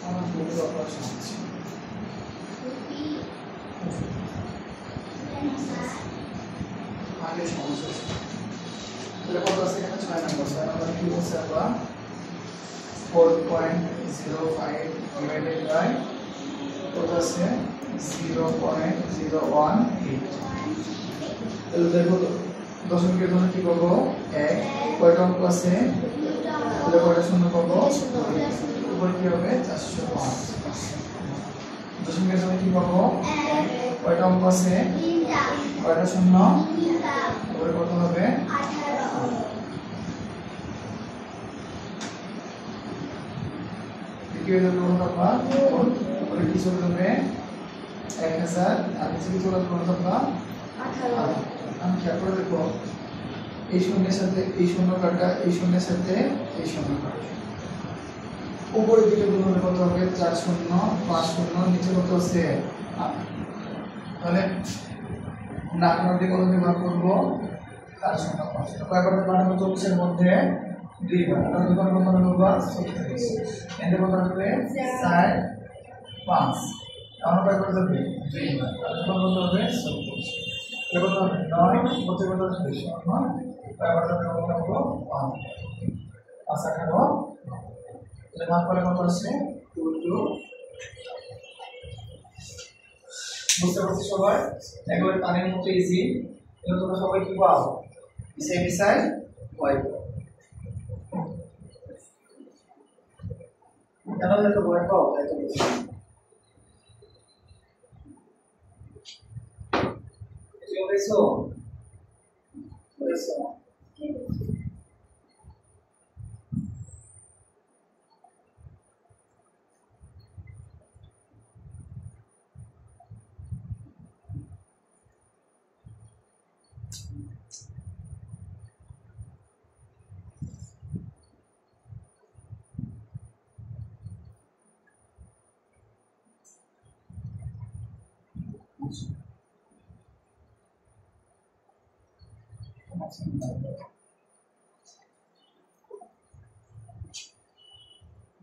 আমার বহু অপারেশন আছে আগে সমস্যা ছিল তাহলে কত আছে এখানে 6 নম্বর 6 নম্বর কি বলছে আমরা 4.05 ডিভাইডেড বাই কত আছে 0.018 তাহলে দেখো দশমিকের জন্য কি করব 1 কয়টা অঙ্ক আছে তাহলে কয়টা শূন্য পাবো উপরে কি হবে 405 দশমিকের জন্য কি পাবো 1 কয়টা অঙ্ক আছে 3টা কয়টা শূন্য 3টা উপরে কত হবে 18 দ্বিতীয় জন্য আমরা উপরে কি চলে যাবে 1000 আর নিচে কি চলে যাবে আমরা 18 আমি খেয়াল করে দেখো এই শূন্যের সাথে এই শূন্য কাটা এই শূন্যের সাথে এই শূন্য কাটা উপরের দিকে গুণ হলে কত হবে 4 শূন্য 5 শূন্য নিচে কত আছে তাহলে না আমরা দিকে কত দিয়ে ভাগ করব 4 শূন্য 5 তো কয়বার মানে 24 এর মধ্যে দুইবার আর দুইবার কত হলো 36 এন্ড কত হবে 4 5 আমরা কয়বার যাবে দুইবার আর কত হবে 36 এবার কত হবে 9 কত কত হবে 9 কয়বার যাবে কত হবে 5 আচ্ছা কাটো তাহলে ভাগ করলে কত আসে 2 বুঝতে পারছো সবাই একবারে পানির মতো ইজি এগুলো তোমরা সবাই কি পাও সেম সাইড y কেন এত y পাও তাই তো বুঝছো বুঝছো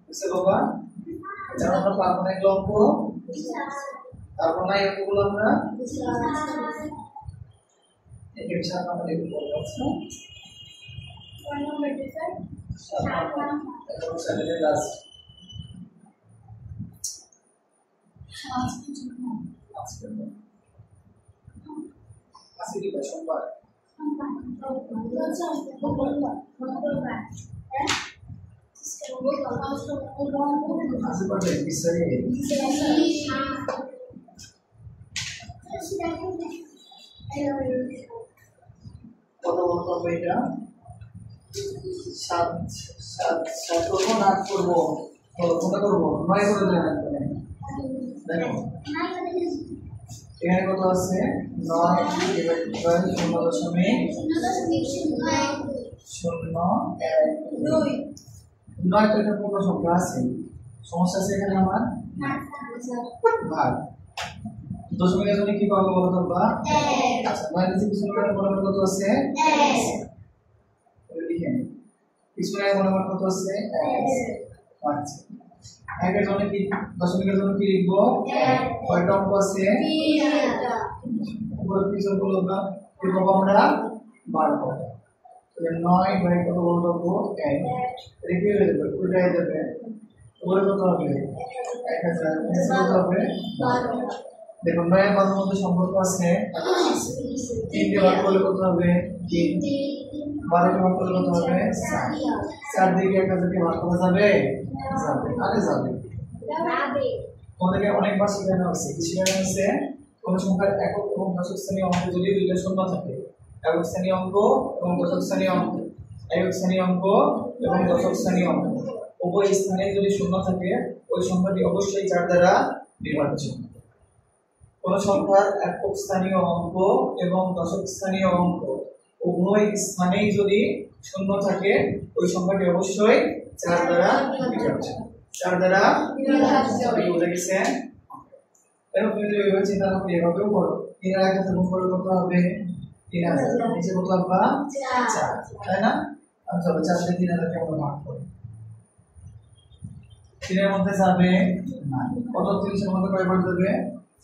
বুঝতে বাবা যেমন আমরা পারবো না এগুলো অঙ্ক তারপর না এই অঙ্কগুলো আমরা এই বিষয় আমরা দেখব আচ্ছা 1 নম্বর স্যার 7 নম্বর স্যারের লাস্ট আজকে কি সোমবার আসলে পড়বে বিসরি কত কত হবে এটা 7 করব না 8 করব কোনটা করব 9 করে দেন দেখো এখানে কত আছে 9 ডিভাইড বাই 0.001 9 তো এটা পুরো সংখ্যা আছে সমস্যা আছে এখানে আমার ভাগ দশমিকের জন্য কি পাবো বলো তো বা আচ্ছা 9 নিচে কিছু করে বরাবর কত আছে 1 লিখে নিই পিছনে বরাবর কত আছে 1 আচ্ছা একের জন্য কি দশমিকের জন্য কি লিখবো 1 কয়টা অঙ্ক আছে 3টা উপরে পিছন গুলো না কি পাবো আমরা 12 পাবো তাহলে 9 বাই কত বলবো 1 রেখে দেব উল্টাই দেবে উপরে কত হবে 1000 নিচে কত হবে 12 দেখো 9 এর মাঝে মধ্যে সম্পর্ক আছে 3 দিয়ে ভাগ করলে কত হবে 3 12 দিয়ে ভাগ করলে কত হবে 4 দিকে 1000 দিয়ে ভাগ করা যাবে আরে যাবে তোমাদেরকে অনেকবার শেখানো হয়েছে কি শেখানো হয়েছে কোন সংখ্যার একক এবং দশক শ্রেণীর অঙ্ক যদি দুইটা শূন্য থাকে একক শ্রেণীর অঙ্ক এবং দশক শ্রেণীর অঙ্ক একক শ্রেণীর অঙ্ক এবং দশক শ্রেণীর অঙ্ক উভয় স্থানে যদি শূন্য থাকে ওই সংখ্যাটি অবশ্যই 4 দ্বারা বিভাজ্য কোন সংখ্যার একক স্থানীয় অঙ্ক এবং দশক স্থানীয় অঙ্ক উভয় স্থানেই যদি শূন্য থাকে ওই সংখ্যাটি অবশ্যই 4 দ্বারা বিভাজ্য 4 দ্বারা বিভাজ্য বুঝে গেছেন এরকম তুমি যদি এইভাবে চিন্তা করো এভাবেও করো 3 আর 1 গুণ করলে কত হবে 3000 নিচে কত হবে 4 তাই না আমি চলো 4 দিয়ে 3000 কে আমরা ভাগ করি 3 এর মধ্যে যাবে না কত 30 এর মধ্যে কয়বার যাবে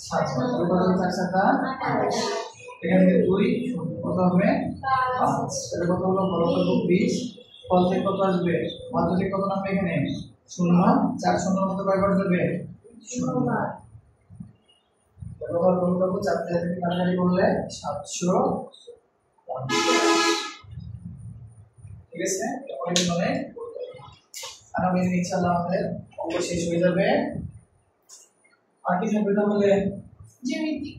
7 বার তাহলে কত 4 7 28 এখান থেকে 2 0 কত হবে 5 তাহলে কত হলো বড় কত 20 ফল থেকে কত আসবে মাত্র থেকে কত নামবে এখানে 0 4 0 এর মধ্যে কয়বার যাবে 0 বার ব্যবহার করব 4 থেকে কাটাকাটি করলে 750 ঠিক আছে পরের মানে আর আমি ইনশাআল্লাহ আমাদের অঙ্ক শেষ হয়ে যাবে আর কি থাকবে তাহলে জ্যামিতি